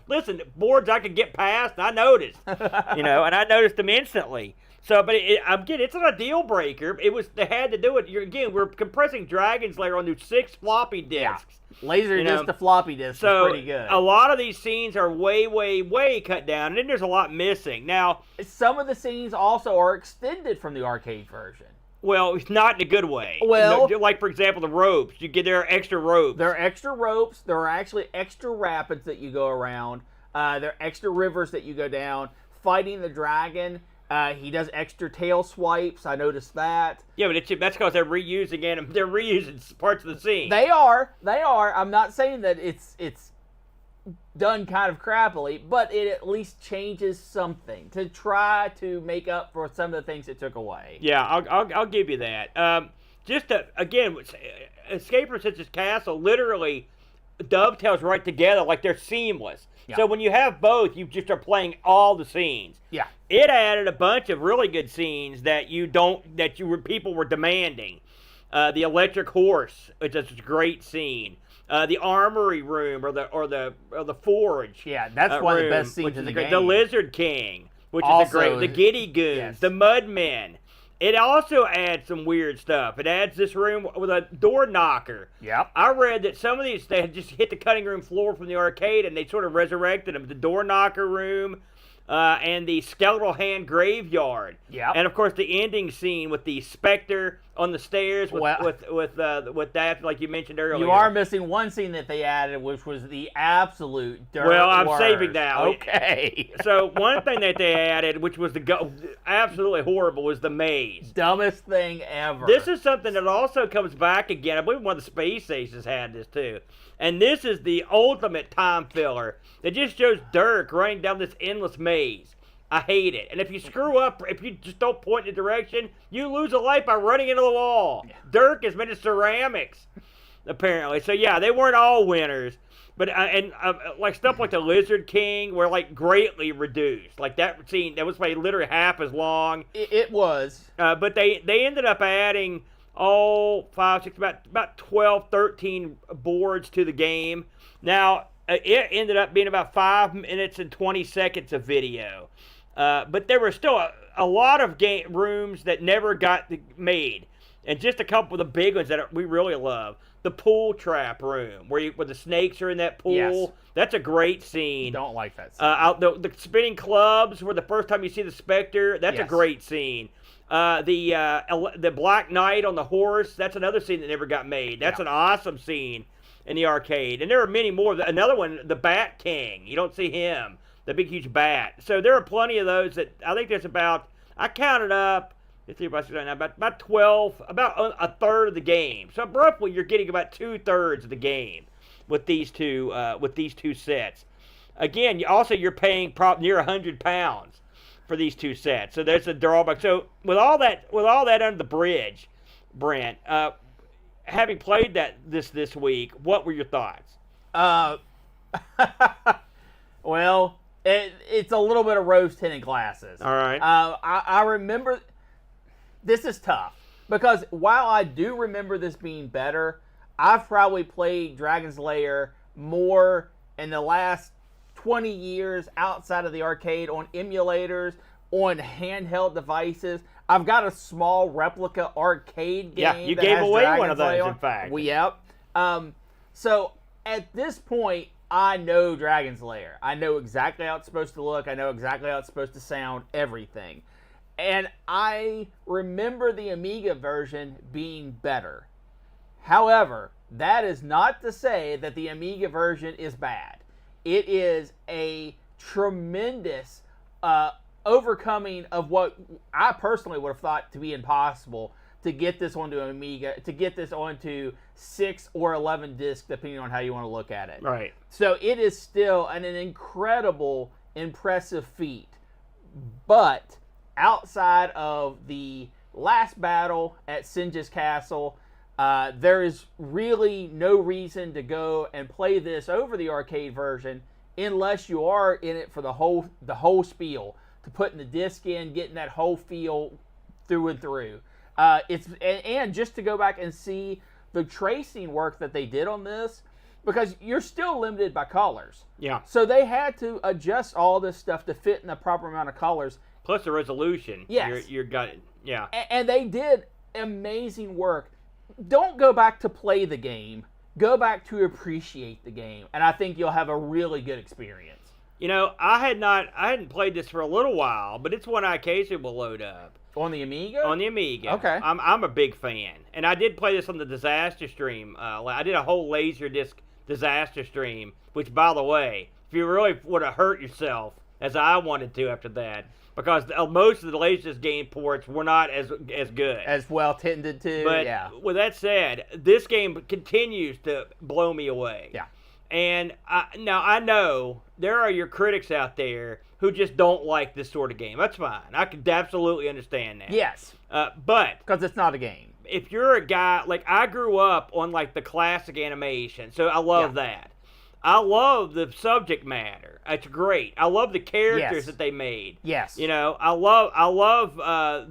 listen, boards I could get past, I noticed. And I noticed them instantly. So, but again, it's not a deal breaker. They had to do it. We're compressing Dragon's Lair onto 6 floppy disks. Yeah. Laser disc to floppy disc is pretty good. A lot of these scenes are way, way, way cut down, and then there's a lot missing. Now, some of the scenes also are extended from the arcade version. Well, it's not in a good way. Well, like, for example, the ropes. There are extra ropes. There are extra ropes. There are actually extra rapids that you go around. There are extra rivers that you go down. Fighting the dragon, he does extra tail swipes. I noticed that. Yeah, but that's because they're reusing parts of the scene. They are. I'm not saying that it's done kind of crappily, but it at least changes something to try to make up for some of the things it took away. Yeah, I'll give you that. Again, Escape from Princess Castle literally dovetails right together like they're seamless. Yeah. So when you have both, you just are playing all the scenes. Yeah. It added a bunch of really good scenes that people were demanding. The Electric Horse, which is a great scene. The Armory Room or the Forge. Yeah, that's one of the best scenes in the game. The Lizard King, which is the Giddy Goons, yes. The Mudmen. It also adds some weird stuff. It adds this room with a door knocker. Yep. I read that some of these, they had just hit the cutting room floor from the arcade, and they sort of resurrected them. The door knocker room, and the skeletal hand graveyard. Yep. And, of course, the ending scene with the specter on the stairs with that, like you mentioned earlier. You are missing one scene that they added, which was the absolute dirt I'm worst. saving that. Okay. So one thing that they added, which was absolutely horrible, was the maze. Dumbest thing ever. This is something that also comes back again. I believe one of the space stations had this too. And this is the ultimate time filler. It just shows Dirk running down this endless maze. I hate it. And if you screw up, if you just don't point in the direction, you lose a life by running into the wall. Yeah. Dirk is made of ceramics, apparently. So yeah, they weren't all winners. But like stuff like the Lizard King were like greatly reduced. Like that scene, that was like literally half as long. It was. But they ended up adding about 12, 13 boards to the game. Now, it ended up being about 5 minutes and 20 seconds of video. But there were still a lot of rooms that never got made. And just a couple of the big ones that we really love. The pool trap room, where the snakes are in that pool. Yes. That's a great scene. Don't like that scene. The spinning clubs, where the first time you see the Spectre, that's a great scene. The Black Knight on the horse, that's another scene that never got made. That's an awesome scene in the arcade. And there are many more. Another one, the Bat King. You don't see him. The big, huge bat. So there are plenty of those that I think there's I counted up, about 12, about a third of the game. So roughly you're getting about 2/3 of the game with these two sets. Again, you're paying near £100 for these two sets, so there's a drawback. So with all that under the bridge, Brent, having played that this week, what were your thoughts? Well, it's a little bit of rose-tinted glasses. All right. I remember. This is tough because while I do remember this being better, I've probably played Dragon's Lair more in the last 20 years outside of the arcade on emulators, on handheld devices. I've got a small replica arcade game. Yeah, you that gave has away Dragon's one of those, Lair on. in fact. Yep. So at this point, I know Dragon's Lair. I know exactly how it's supposed to look. I know exactly how it's supposed to sound, everything. And I remember the Amiga version being better. However, that is not to say that the Amiga version is bad. It is a tremendous overcoming of what I personally would have thought to be impossible to get this onto Amiga, to get this onto 6 or 11 discs, depending on how you want to look at it. Right. So it is still an incredible, impressive feat. But outside of the last battle at Singe's Castle, there is really no reason to go and play this over the arcade version unless you are in it for the whole spiel, to putting the disc in, getting that whole feel through and through. And just to go back and see the tracing work that they did on this, because you're still limited by colors. Yeah. So they had to adjust all this stuff to fit in the proper amount of colors. Plus the resolution. Yes. You're got it. Yeah. And they did amazing work. Don't go back to play the game. Go back to appreciate the game. And I think you'll have a really good experience. You know, I hadn't played this for a little while, but it's one I occasionally will load up. On the Amiga? On the Amiga. Okay. I'm a big fan. And I did play this on the Disaster stream. I did a whole Laserdisc Disaster stream, which, by the way, if you really would have hurt yourself, as I wanted to after that, because most of the Laserdisc game ports were not as good. As well tended to, but yeah. With that said, this game continues to blow me away. Yeah. And now I know there are your critics out there who just don't like this sort of game. That's fine. I could absolutely understand that. Yes. But because it's not a game. If you're a guy, like I grew up on like the classic animation, so I love that. I love the subject matter. It's great. I love the characters that they made. Yes. You know, I love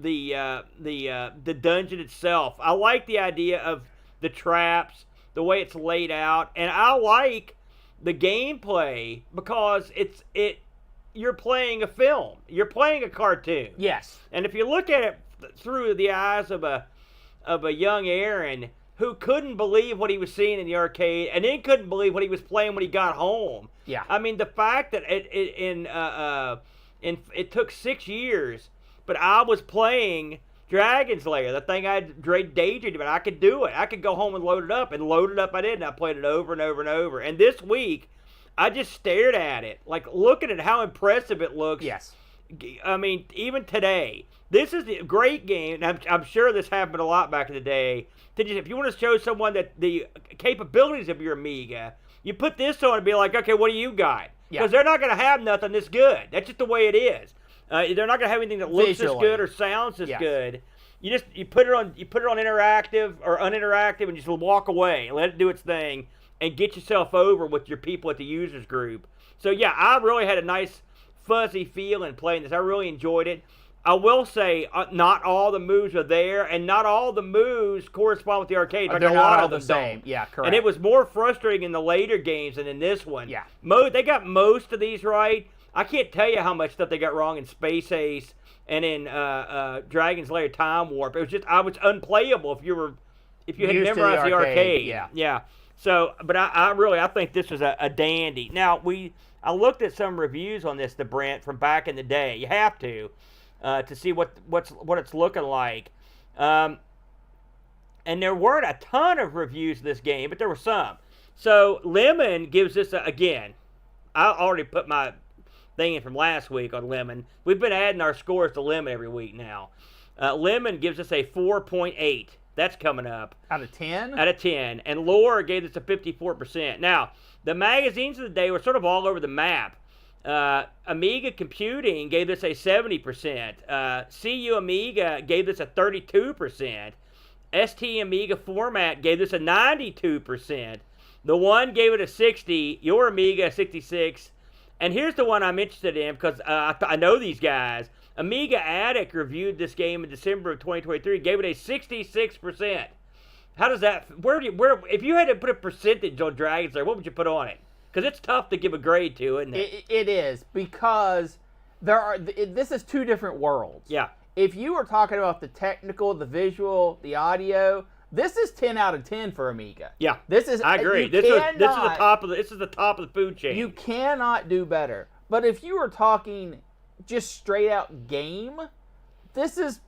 the dungeon itself. I like the idea of the traps, the way it's laid out, and I like the gameplay because you're playing a film. You're playing a cartoon. Yes. And if you look at it through the eyes of a young Aaron who couldn't believe what he was seeing in the arcade, and then couldn't believe what he was playing when he got home. Yeah. I mean, the fact that it took 6 years, but I was playing Dragon's Lair, the thing I daydreamed about. I could do it. I could go home and load it up, I did, and I played it over and over and over. And this week, I just stared at it, like looking at how impressive it looks. Yes. I mean, even today, this is a great game, and I'm sure this happened a lot back in the day. If you want to show someone that the capabilities of your Amiga, you put this on and be like, okay, what do you got? Because they're not going to have nothing this good. That's just the way it is. They're not going to have anything that looks as good or sounds as good. You put it on interactive or uninteractive, and just walk away and let it do its thing, and get yourself over with your people at the users group. So yeah, I really had a nice fuzzy feeling playing this. I really enjoyed it. I will say, not all the moves are there, and not all the moves correspond with the arcade. They're not all the same. Yeah, correct. And it was more frustrating in the later games than in this one. Yeah. They got most of these right. I can't tell you how much stuff they got wrong in Space Ace and in Dragon's Lair Time Warp. It was just, I was unplayable if you had memorized the arcade. Yeah. So, but I think this was a dandy. Now, I looked at some reviews on this, Brent, from back in the day. You have to see what it's looking like. And there weren't a ton of reviews of this game, but there were some. So Lemon gives this again. I already put my thing in from last week on Lemon. We've been adding our scores to Lemon every week now. Lemon gives us a 4.8 That's coming up. Out of 10? Out of 10. And Lair gave this a 54%. Now, the magazines of the day were sort of all over the map. Amiga Computing gave this a 70%. CU Amiga gave this a 32%. ST Amiga Format gave this a 92%. The One gave it a 60. Your Amiga a 66. And here's the one I'm interested in because I know these guys. Amiga Addict reviewed this game in December of 2023. Gave it a 66%. How does that? If you had to put a percentage on Dragon's Lair, what would you put on it? Because it's tough to give a grade to, isn't it? It is, because this is two different worlds. Yeah. If you were talking about the technical, the visual, the audio, this is 10 out of 10 for Amiga. Yeah. I agree. This is the top of the food chain. You cannot do better. But if you were talking just straight out game, this is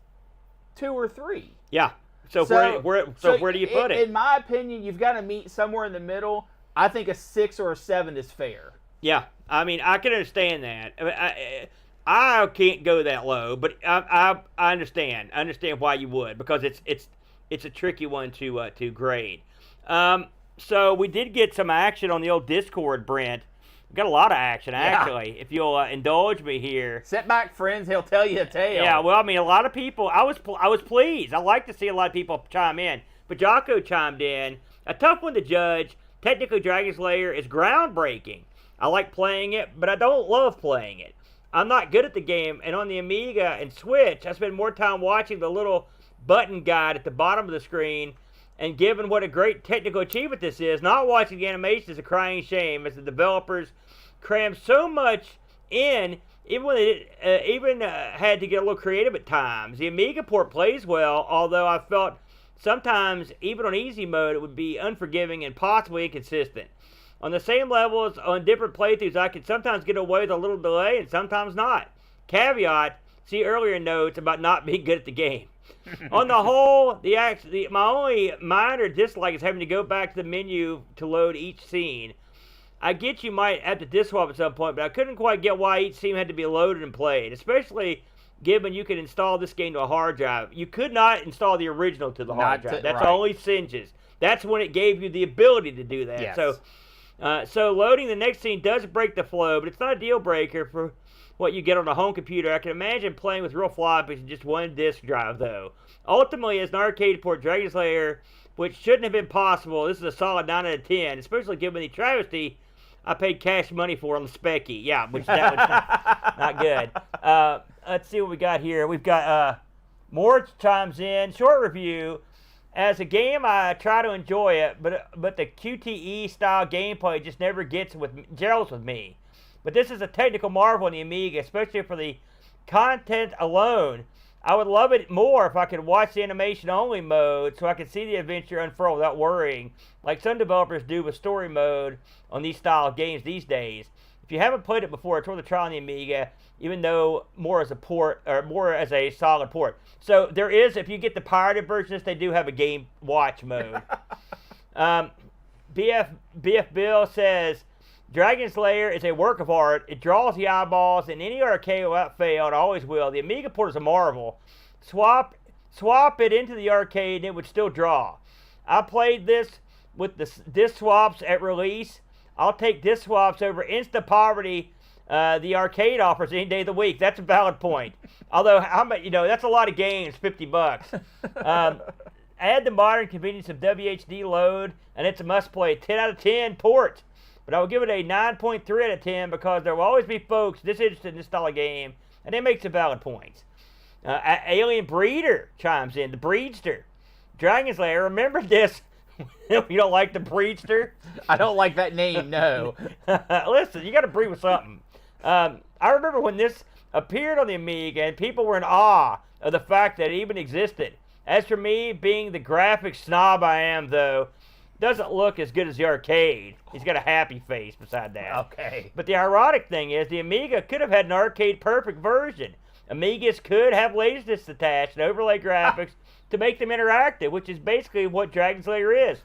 2 or 3. Yeah. So where do you put it? In my opinion, you've got to meet somewhere in the middle. I think a 6 or a 7 is fair. Yeah, I mean, I can understand that. I can't go that low, but I understand. I understand why you would, because it's a tricky one to grade. So we did get some action on the old Discord, Brent. We got a lot of action, actually. Yeah. If you'll indulge me here. Sit back, friends. He'll tell you a tale. Yeah, well, I mean, a lot of people. I was pleased. I like to see a lot of people chime in. But Jocko chimed in. A tough one to judge. Technically, Dragon's Lair is groundbreaking. I like playing it, but I don't love playing it. I'm not good at the game, and on the Amiga and Switch, I spend more time watching the little button guide at the bottom of the screen, and given what a great technical achievement this is, not watching the animation is a crying shame, as the developers crammed so much in, even when they had to get a little creative at times. The Amiga port plays well, although I felt sometimes, even on easy mode, it would be unforgiving and possibly inconsistent. On the same levels, on different playthroughs, I can sometimes get away with a little delay and sometimes not. Caveat, see earlier notes about not being good at the game. On the whole, my only minor dislike is having to go back to the menu to load each scene. I get you might have to disk swap at some point, but I couldn't quite get why each scene had to be loaded and played, especially given you could install this game to a hard drive. You could not install the original to the hard drive. That's only Singe's. That's when it gave you the ability to do that. Yes. So loading the next scene does break the flow, but it's not a deal breaker for what you get on a home computer. I can imagine playing with real floppies and just one disk drive, though. Ultimately, as an arcade port, Dragon's Lair, which shouldn't have been possible, this is a solid 9 out of 10, especially given the travesty I paid cash money for on the Specky. Yeah, which that was not good. Let's see what we got here. We've got Moore chimes in. Short review. As a game, I try to enjoy it, but the QTE style gameplay just never gels with me. But this is a technical marvel in the Amiga, especially for the content alone. I would love it more if I could watch the animation-only mode so I could see the adventure unfurl without worrying, like some developers do with story mode on these style of games these days. If you haven't played it before, it's worth a try on the Amiga, even though more as a port, or more as a solid port. So there is, if you get the pirated versions, they do have a game watch mode. BF Bill says, Dragon's Lair is a work of art. It draws the eyeballs, and any arcade without fail, it always will. The Amiga port is a marvel. Swap it into the arcade, and it would still draw. I played this with the disc swaps at release. I'll take disc swaps over Insta Poverty, the arcade offers any day of the week. That's a valid point. Although, that's a lot of games, $50. Add the modern convenience of WHD load, and it's a must-play. 10 out of 10 port. But I will give it a 9.3 out of 10 because there will always be folks disinterested in this style of game, and it makes some valid points. Alien Breeder chimes in, the Breedster. Dragon's Lair, remember this? You don't like the Breedster? I don't like that name, no. Listen, you got to breed with something. I remember when this appeared on the Amiga, and people were in awe of the fact that it even existed. As for me, being the graphics snob I am, though, doesn't look as good as the arcade. He's got a happy face beside that. Okay. But the ironic thing is, the Amiga could have had an arcade-perfect version. Amigas could have laserdiscs attached and overlay graphics to make them interactive, which is basically what Dragon's Lair is.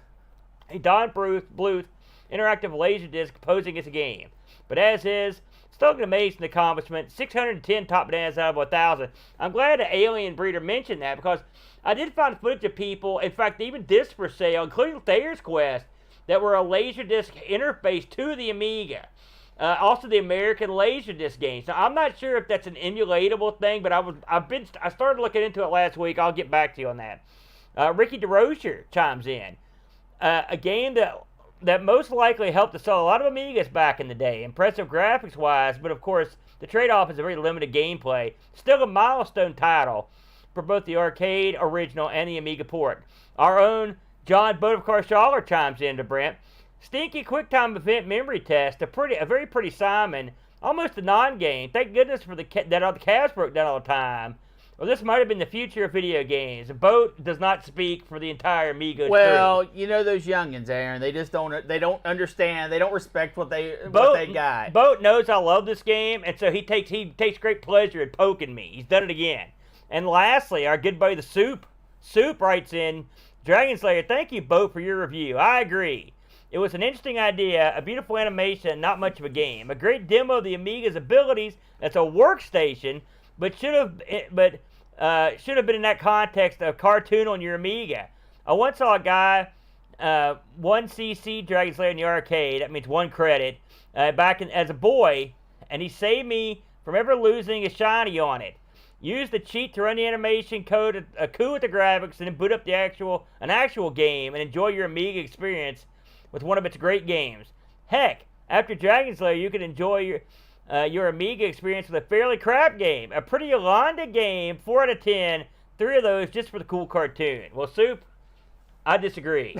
A Don Bluth interactive laserdisc posing as a game. But as is, Still an amazing accomplishment. 610 top bananas out of 1,000. I'm glad the Alien Breeder mentioned that because I did find footage of people, in fact, even discs for sale, including Thayer's Quest, that were a Laserdisc interface to the Amiga. Also, the American Laserdisc games. Now, I'm not sure if that's an emulatable thing, but I started looking into it last week. I'll get back to you on that. Ricky DeRocher chimes in. A game that most likely helped to sell a lot of Amigas back in the day. Impressive graphics-wise, but of course, the trade-off is a very limited gameplay. Still a milestone title for both the arcade original and the Amiga port. Our own John Bodovkar-Schaller chimes in to Brent. Stinky QuickTime Event Memory Test, a very pretty Simon, almost a non-game. Thank goodness for that all the cabs broke down all the time. Well, this might have been the future of video games. Boat does not speak for the entire Amigos. Well, you know those youngins, Aaron. They just don't understand. They don't respect what they got. Boat knows I love this game, and so he takes great pleasure in poking me. He's done it again. And lastly, our good buddy the Soup writes in, Dragon Slayer, thank you, Boat, for your review. I agree. It was an interesting idea, a beautiful animation, and not much of a game. A great demo of the Amiga's abilities as a workstation, but should have been in that context a cartoon on your Amiga. I once saw a guy, 1cc Dragon Slayer in the arcade, that means 1 credit, as a boy, and he saved me from ever losing a shiny on it. Use the cheat to run the animation code, a coup with the graphics, and then boot up an actual game and enjoy your Amiga experience with one of its great games. Heck, after Dragon Slayer, you can enjoy your Amiga experience with a fairly crap game. A pretty Yolanda game, 4 out of 10, 3 of those just for the cool cartoon. Well, Soup, I disagree.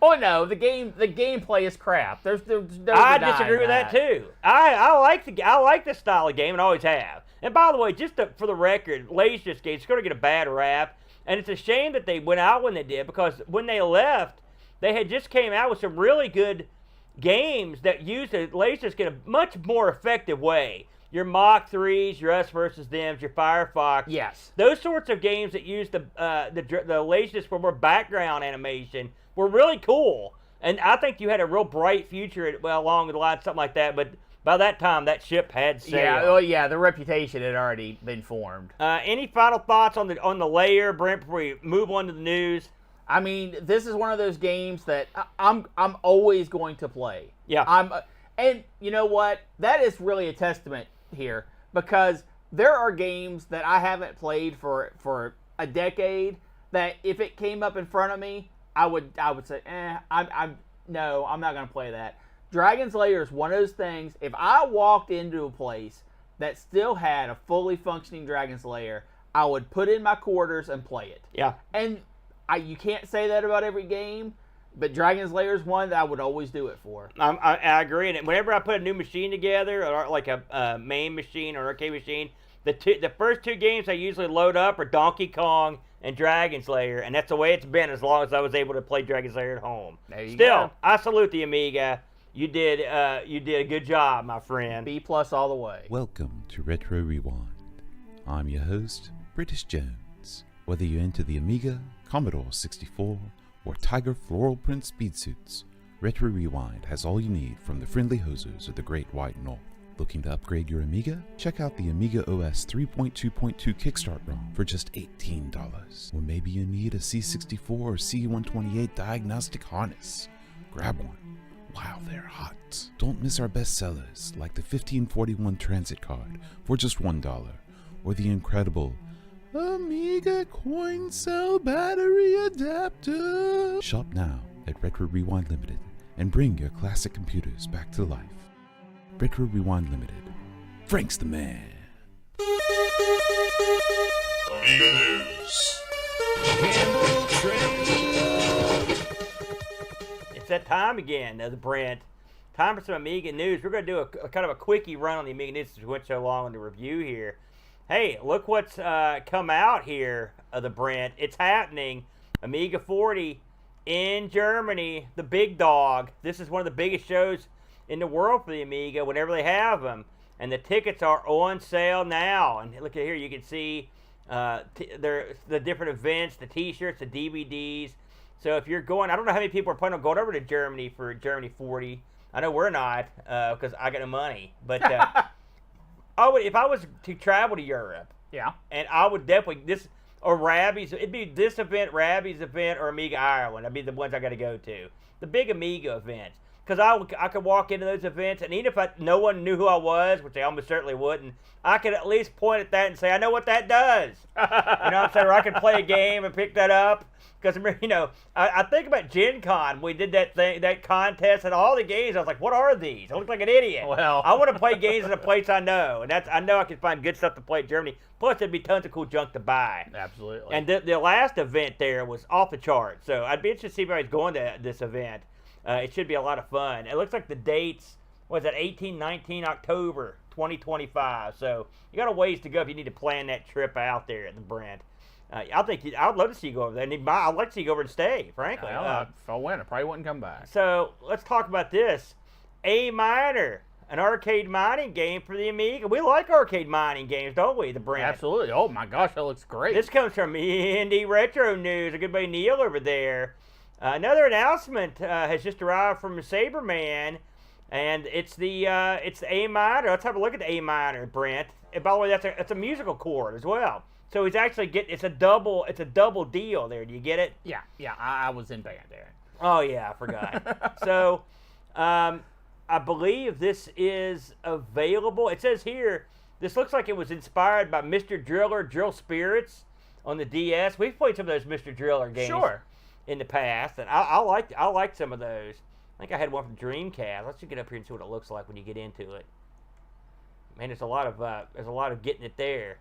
Oh no, the gameplay is crap. There's no I disagree with that too. I like the style of game and always have. And by the way, for the record, Laserdisc games are going to get a bad rap, and it's a shame that they went out when they did because when they left, they had just came out with some really good games that use the Laserdisc in a much more effective way. Your Mach 3s, your Us versus Thems, your Firefox. Yes. Those sorts of games that use the Laserdisc for more background animation were really cool. And I think you had a real bright future along the line, something like that. But by that time, that ship had sailed. Yeah, the reputation had already been formed. Any final thoughts on the Lair, Brent, before we move on to the news? I mean, this is one of those games that I'm always going to play. Yeah. And you know what? That is really a testament here because there are games that I haven't played for a decade that if it came up in front of me, I would say, I'm not going to play that. Dragon's Lair is one of those things. If I walked into a place that still had a fully functioning Dragon's Lair, I would put in my quarters and play it. Yeah. And you can't say that about every game, but Dragon's Lair is one that I would always do it for. I agree. And whenever I put a new machine together, or like a main machine or an arcade machine, the first 2 games I usually load up are Donkey Kong and Dragon's Lair, and that's the way it's been as long as I was able to play Dragon's Lair at home. There you Still, go. I salute the Amiga. You did a good job, my friend. B+ all the way. Welcome to Retro Rewind. I'm your host, British Jones. Whether you're into the Amiga, Commodore 64, or Tiger floral print speed suits, Retro Rewind has all you need from the friendly hosers of the Great White North. Looking to upgrade your Amiga? Check out the Amiga OS 3.2.2 Kickstart ROM for just $18. Or maybe you need a C64 or C128 diagnostic harness. Grab one while they're hot. Don't miss our best sellers like the 1541 Transit Card for just $1, or the incredible Amiga Coin Cell Battery Adapter. Shop now at Retro Rewind Limited and bring your classic computers back to life. Retro Rewind Limited. Frank's the man. Amiga News. It's that time again, Brent. Time for some Amiga news. We're going to do a kind of a quickie run on the Amiga news since we went so long in the review here. Hey, look what's come out here, the Brent. It's happening. Amiga 40 in Germany, the big dog. This is one of the biggest shows in the world for the Amiga whenever they have them. And the tickets are on sale now. And look at here, you can see the different events, the t-shirts, the DVDs. So if you're going, I don't know how many people are planning on going over to Germany for Germany 40. I know we're not because I got no money. But if I was to travel to Europe, Yeah. and I would definitely or Rabbi's. It'd be this event, Rabbi's event, or Amiga Ireland. That'd be the ones I got to go to. The big Amiga events. Because I could walk into those events, and even if no one knew who I was, which they almost certainly wouldn't, I could at least point at that and say, I know what that does. You know what I'm saying? Or I could play a game and pick that up. Because, you know, I think about Gen Con. We did that contest, and all the games, I was like, what are these? I look like an idiot. Well. I want to play games in a place I know. And I know I can find good stuff to play in Germany. Plus, there'd be tons of cool junk to buy. Absolutely. And the last event there was off the charts. So I'd be interested to see if anybody's going to this event. It should be a lot of fun. It looks like the dates, what is that, 19 October 2025. So you got a ways to go if you need to plan that trip out there at the Brent. I would love to see you go over there. And I'd like to see you go over and stay, frankly. Well, if I win, I probably wouldn't come back. So let's talk about this. A Minor, an arcade mining game for the Amiga. We like arcade mining games, don't we, the Brent? Absolutely. Oh, my gosh, that looks great. This comes from Indie Retro News. A good buddy Neil over there. Another announcement has just arrived from Saberman, and it's the A minor. Let's have a look at the A minor, Brent. And by the way, that's a musical chord as well. So he's actually it's a double deal there. Do you get it? Yeah, I was in band there. Oh yeah, I forgot. So, I believe this is available. It says here this looks like it was inspired by Mr. Driller Drill Spirits on the DS. We've played some of those Mr. Driller games. Sure. In the past, and I liked some of those. I think I had one from Dreamcast. Let's just get up here and see what it looks like when you get into it. Man, there's a lot of getting it there.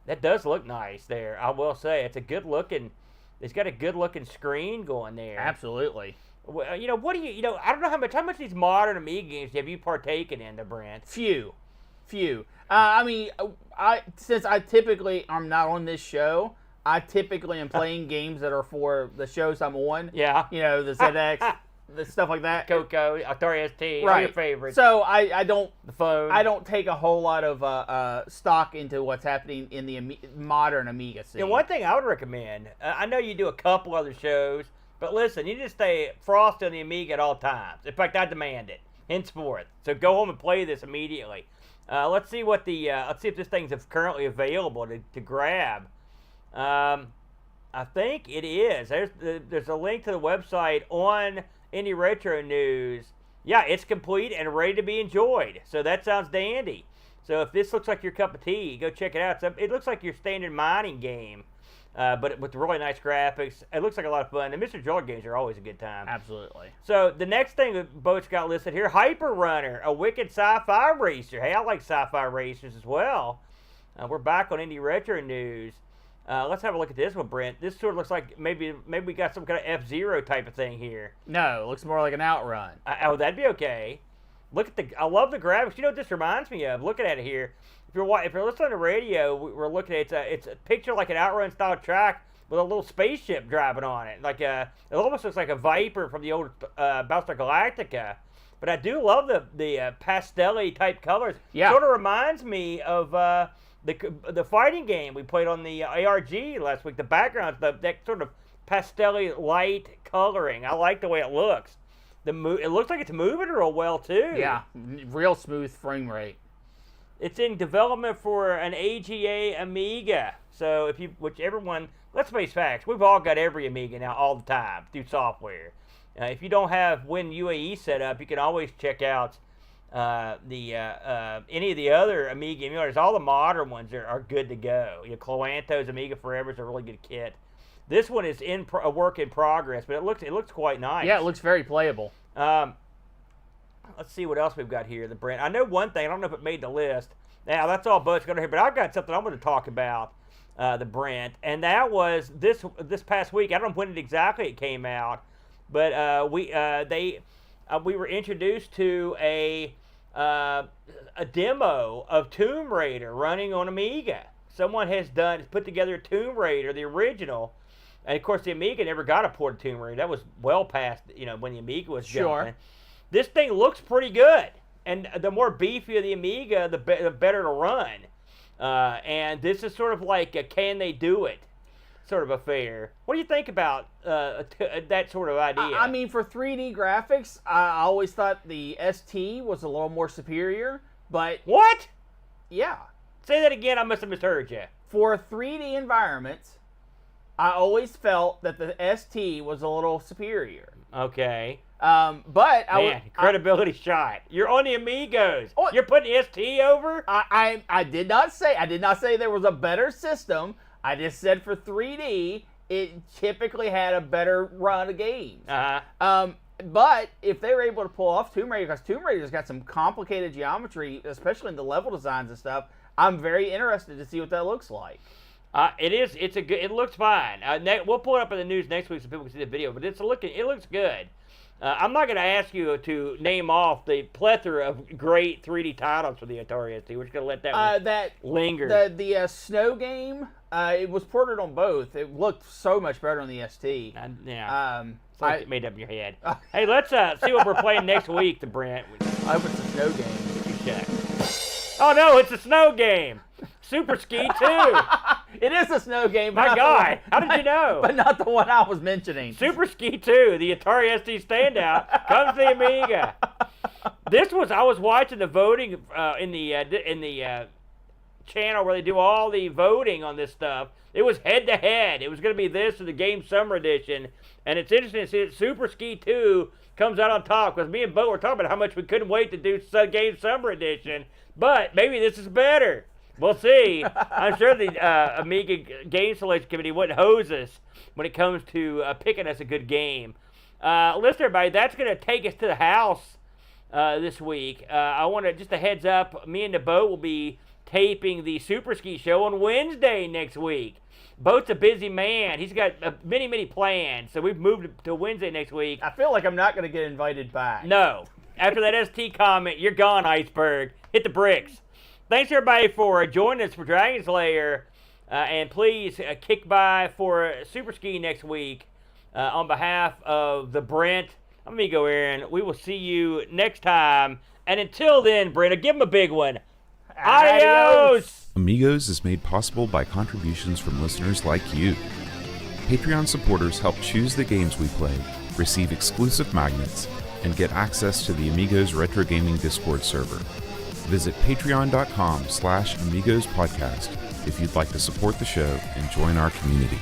That does look nice there. I will say it's it's got a good looking screen going there. Absolutely. Well, you know what do you I don't know how much of these modern Amiga games have you partaken in, the Brent? Few. I mean, since I typically am not on this show. I typically am playing games that are for the shows I'm on. Yeah. You know, the ZX, the stuff like that. Coco, Atari ST, right. All your favorites. So I don't the phone. I don't take a whole lot of stock into what's happening in the modern Amiga scene. Yeah, one thing I would recommend. I know you do a couple other shows, but listen, you need to stay frosty on the Amiga at all times. In fact, I demand it henceforth. So go home and play this immediately. Let's see what let's see if this thing's currently available to grab. I think it is. There's a link to the website on Indie Retro News. Yeah, it's complete and ready to be enjoyed. So that sounds dandy. So if this looks like your cup of tea, go check it out. It looks like your standard mining game, but with really nice graphics. It looks like a lot of fun. The Mr. Driller games are always a good time. Absolutely. So the next thing that Boat's got listed here, Hyper Runner, a wicked sci-fi racer. Hey, I like sci-fi racers as well. We're back on Indie Retro News. Let's have a look at this one, Brent. This sort of looks like maybe we got some kind of F-Zero type of thing here. No, it looks more like an Outrun. Oh, that'd be okay. Look at I love the graphics. You know what this reminds me of? Looking at it here. If you're listening to radio, we're looking at it's a picture like an Outrun style track with a little spaceship driving on it. Like it almost looks like a Viper from the old Battlestar Galactica. But I do love the pastel-y type colors. Yeah. Sort of reminds me of the fighting game we played on the ARG last week. The backgrounds, that sort of pastel-y light coloring. I like the way it looks. It looks like it's moving real well too. Yeah, real smooth frame rate. It's in development for an AGA Amiga. So let's face facts, we've all got every Amiga now all the time through software. If you don't have WinUAE set up, you can always check out any of the other Amiga emulators. All the modern ones are good to go. Cloanto's Amiga Forever is a really good kit. This one is a work in progress, but it looks quite nice. Yeah, it looks very playable. Let's see what else we've got here. The Brent. I know one thing. I don't know if it made the list. Now that's all Bud's going to hear, but I've got something I'm going to talk about. The Brent, and that was this past week. I don't know when exactly it came out, but we were introduced to a demo of Tomb Raider running on Amiga. Someone has put together Tomb Raider, the original, and of course the Amiga never got a port of Tomb Raider. That was well past when the Amiga was jumping. This thing looks pretty good, and the more beefier the Amiga, the better to run. And this is sort of like, can they do it? sort of affair. What do you think about that sort of idea? I mean, for 3D graphics, I always thought the ST was a little more superior, but... What? Yeah. Say that again, I must have misheard you. For 3D environments, I always felt that the ST was a little superior. Okay. But credibility shot. You're on the Amigos. Oh, You're putting ST over? I did not say there was a better system. I just said for 3D, it typically had a better run of games. But if they were able to pull off Tomb Raider, because Tomb Raider's got some complicated geometry, especially in the level designs and stuff, I'm very interested to see what that looks like. It is. It's a good. It looks fine. We'll pull it up in the news next week so people can see the video. But it looks good. I'm not going to ask you to name off the plethora of great 3D titles for the Atari ST. We're just going to let that linger. The Snow game, it was ported on both. It looked so much better on the ST. Yeah. It's like it made up in your head. Hey, let's see what we're playing next week, the Brent. I hope it's a snow game. You check. Oh no, it's a snow game. Super Ski 2. It is a snow game. My God, how did you know? But not the one I was mentioning. Super Ski 2, the Atari ST standout, comes to the Amiga. I was watching the voting in the channel where they do all the voting on this stuff. It was head-to-head. It was going to be this or the Game Summer Edition. And it's interesting to see that Super Ski 2 comes out on top, because me and Bo were talking about how much we couldn't wait to do Game Summer Edition. But maybe this is better. We'll see. I'm sure the Amiga Game Selection Committee wouldn't hose us when it comes to picking us a good game. Listen, everybody, that's going to take us to the house this week. I want to, just a heads up, me and the Boat will be taping the Super Ski show on Wednesday next week. Boat's a busy man. He's got many, many plans, so we've moved to Wednesday next week. I feel like I'm not going to get invited back. No. After that ST comment, you're gone, Iceberg. Hit the bricks. Thanks, everybody, for joining us for Dragon's Lair. And please kick by for Super Ski next week. On behalf of the Brent, I'm Amigo Aaron. We will see you next time. And until then, Brent, give him a big one. Adios! Amigos is made possible by contributions from listeners like you. Patreon supporters help choose the games we play, receive exclusive magnets, and get access to the Amigos Retro Gaming Discord server. Visit patreon.com/AmigosPodcast if you'd like to support the show and join our community.